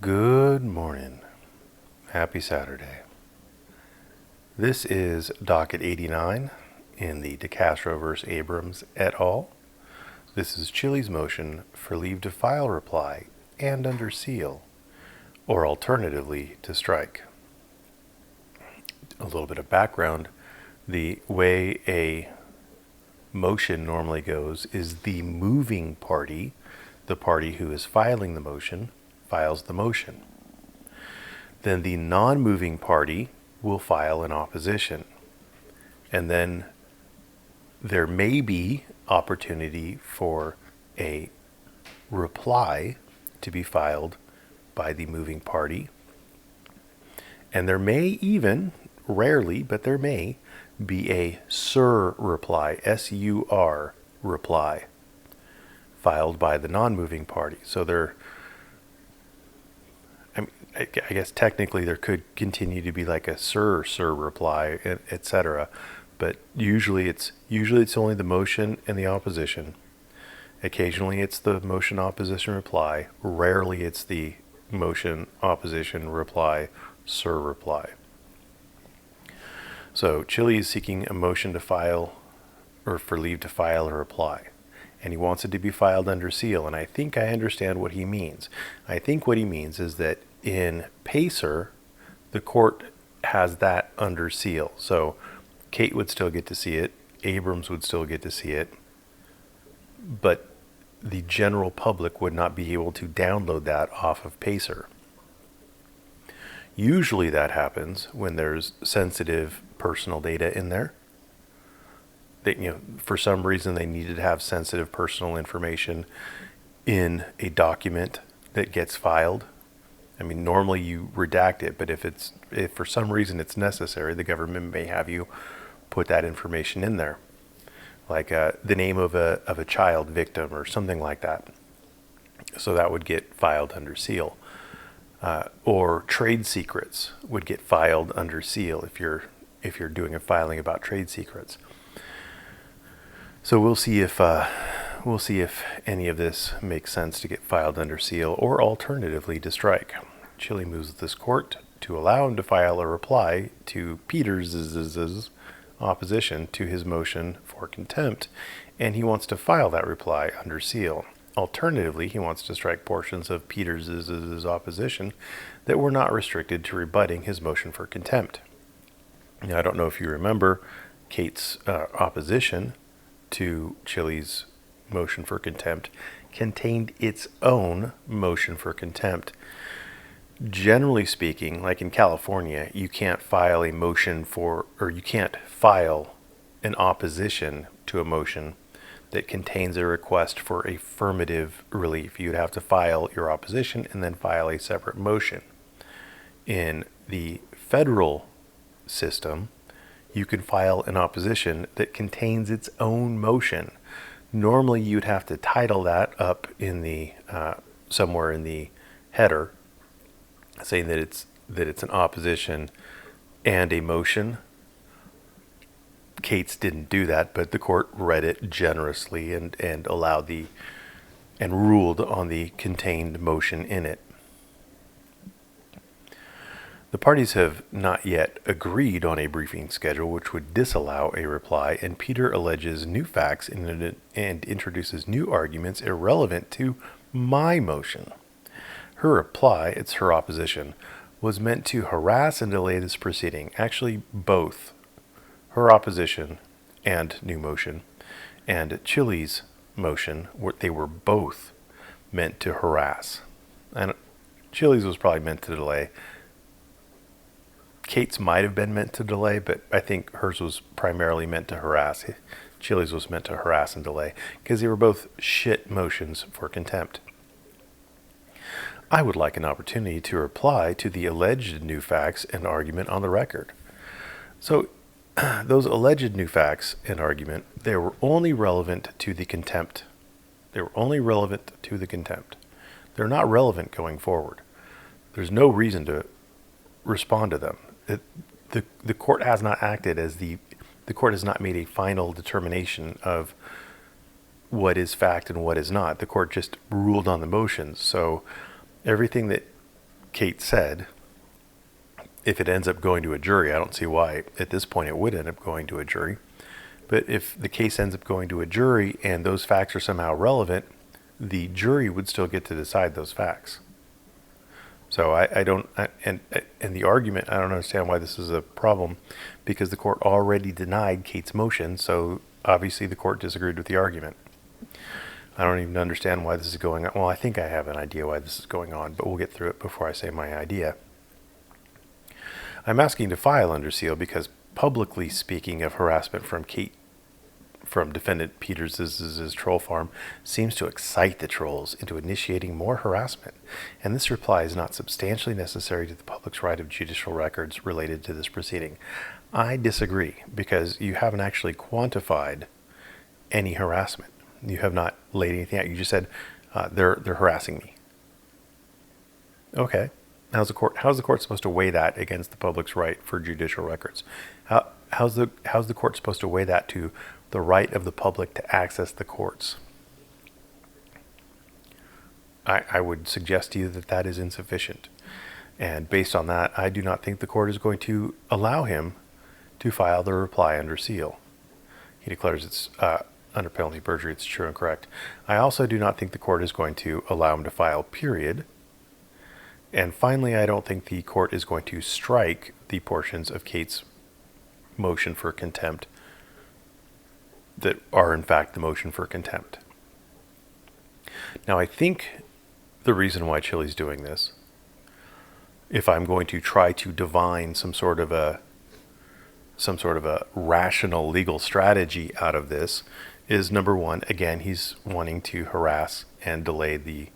Good morning. Happy Saturday. This is docket 89 in the Decastro vs. Abrams et al. This is Chili's motion for leave to file reply and under seal, or alternatively to strike. A little bit of background. The way a motion normally goes is the moving party, the party who is filing the motion, files the motion. Then the non-moving party will file an opposition. And then there may be opportunity for a reply to be filed by the moving party. And there may even, rarely, but there may be a SUR reply, S-U-R reply, filed by the non-moving party. So I guess technically there could continue to be like a SUR reply, etc. But usually it's only the motion and the opposition. Occasionally it's the motion opposition reply. Rarely it's the motion opposition reply, SUR reply. So Chili is seeking a motion to file, or for leave to file a reply. And he wants it to be filed under seal. And I think I understand what he means. I think what he means is that in PACER, the court has that under seal. So Kate would still get to see it. Abrams would still get to see it. But the general public would not be able to download that off of PACER. Usually that happens when there's sensitive personal data in there. That, for some reason they needed to have sensitive personal information in a document that gets filed. I mean, normally you redact it, but if for some reason it's necessary, the government may have you put that information in there, like the name of a child victim or something like that. So that would get filed under seal, or trade secrets would get filed under seal if you're doing a filing about trade secrets. So we'll see if any of this makes sense to get filed under seal, or alternatively to strike. Chili moves this court to allow him to file a reply to Peters' opposition to his motion for contempt, and he wants to file that reply under seal. Alternatively, he wants to strike portions of Peters' opposition that were not restricted to rebutting his motion for contempt. Now, I don't know if you remember Kate's opposition to Chili's motion for contempt contained its own motion for contempt. Generally speaking, like in California, you can't file a motion you can't file an opposition to a motion that contains a request for affirmative relief. You'd have to file your opposition and then file a separate motion. In the federal system, you can file an opposition that contains its own motion. Normally, you'd have to title that up in the somewhere in the header, saying that it's an opposition and a motion. Kate's didn't do that, but the court read it generously and allowed and ruled on the contained motion in it. The parties have not yet agreed on a briefing schedule which would disallow a reply, and Peter alleges new facts and introduces new arguments irrelevant to my motion. Her reply, it's her opposition, was meant to harass and delay this proceeding. Actually, both her opposition and new motion and Chili's motion, they were both meant to harass. And Chili's was probably meant to delay. Kate's might have been meant to delay, but I think hers was primarily meant to harass. Chili's was meant to harass and delay because they were both shit motions for contempt. I would like an opportunity to reply to the alleged new facts and argument on the record. So those alleged new facts and argument, they were only relevant to the contempt. They're not relevant going forward. There's no reason to respond to them. The court has not acted as the court has not made a final determination of what is fact and what is not. The court just ruled on the motions. So everything that Kate said, if it ends up going to a jury, I don't see why at this point it would end up going to a jury. But if the case ends up going to a jury and those facts are somehow relevant, the jury would still get to decide those facts. So and the argument, I don't understand why this is a problem, because the court already denied Kate's motion, so obviously the court disagreed with the argument. I don't even understand why this is going on. Well, I think I have an idea why this is going on, but we'll get through it before I say my idea. I'm asking to file under seal because publicly speaking of harassment from Kate, from defendant Peters' troll farm, seems to excite the trolls into initiating more harassment, and this reply is not substantially necessary to the public's right of judicial records related to this proceeding. I disagree, because you haven't actually quantified any harassment. You have not laid anything out. You just said they're harassing me. Okay. How's the court supposed to weigh that against the public's right for judicial records? How's the court supposed to weigh that to the right of the public to access the courts? I would suggest to you that that is insufficient. And based on that, I do not think the court is going to allow him to file the reply under seal. He declares it's under penalty of perjury, it's true and correct. I also do not think the court is going to allow him to file, period. And finally, I don't think the court is going to strike the portions of Kate's motion for contempt that are in fact the motion for contempt. Now, I think the reason why Chili's doing this, if I'm going to try to divine some sort of a rational legal strategy out of this, is number one, again, he's wanting to harass and delay the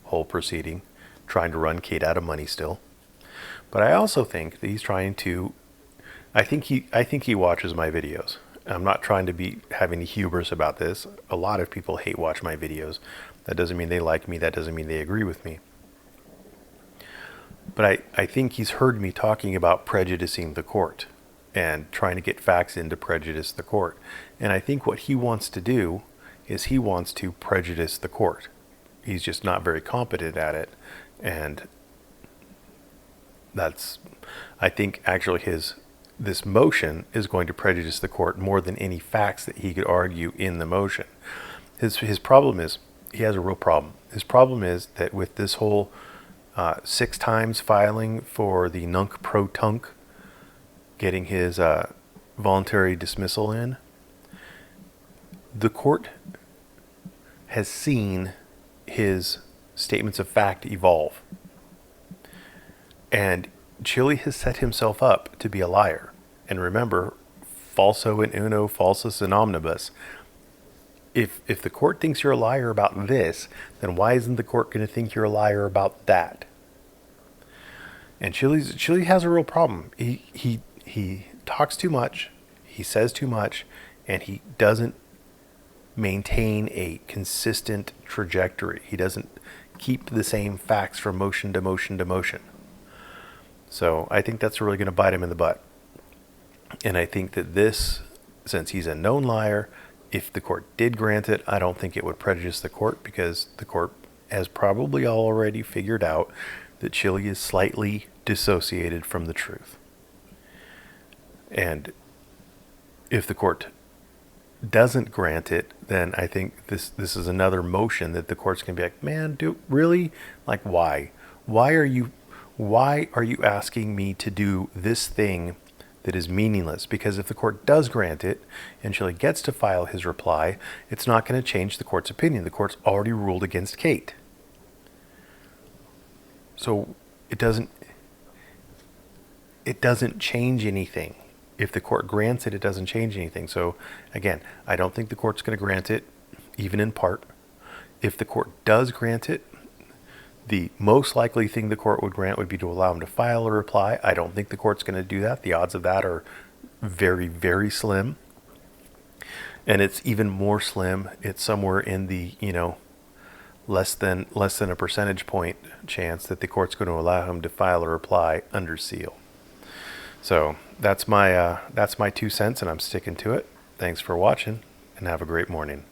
whole proceeding, trying to run Kate out of money still. But I also think that he's trying to, I think he watches my videos. I'm not trying to have any hubris about this. A lot of people watch my videos. That doesn't mean they like me. That doesn't mean they agree with me. But I think he's heard me talking about prejudicing the court and trying to get facts in to prejudice the court. And I think what he wants to do is he wants to prejudice the court. He's just not very competent at it. And I think actually this motion is going to prejudice the court more than any facts that he could argue in the motion. His problem is, he has a real problem. His problem is that with this whole 6 times filing for the nunc pro tunc, getting his voluntary dismissal in, the court has seen his statements of fact evolve. And Chili has set himself up to be a liar. And remember, falso in uno, falsus in omnibus. If the court thinks you're a liar about this, then why isn't the court going to think you're a liar about that? And Chili has a real problem. He talks too much, he says too much, and he doesn't maintain a consistent trajectory. He doesn't keep the same facts from motion to motion to motion. So I think that's really going to bite him in the butt. And I think that this, since he's a known liar, if the court did grant it, I don't think it would prejudice the court, because the court has probably already figured out that Chili is slightly dissociated from the truth. And if the court doesn't grant it, then I think this is another motion that the court's going to be like, man, really? Like, why? Why are you asking me to do this thing that is meaningless? Because if the court does grant it and Chili gets to file his reply, it's not going to change the court's opinion. The court's already ruled against Kate. So it doesn't change anything. If the court grants it, it doesn't change anything. So again, I don't think the court's going to grant it, even in part. If the court does grant it, the most likely thing the court would grant would be to allow him to file a reply. I don't think the court's going to do that. The odds of that are very, very slim. And it's even more slim. It's somewhere in the, less than a percentage point chance that the court's going to allow him to file a reply under seal. So that's my 2 cents, and I'm sticking to it. Thanks for watching, and have a great morning.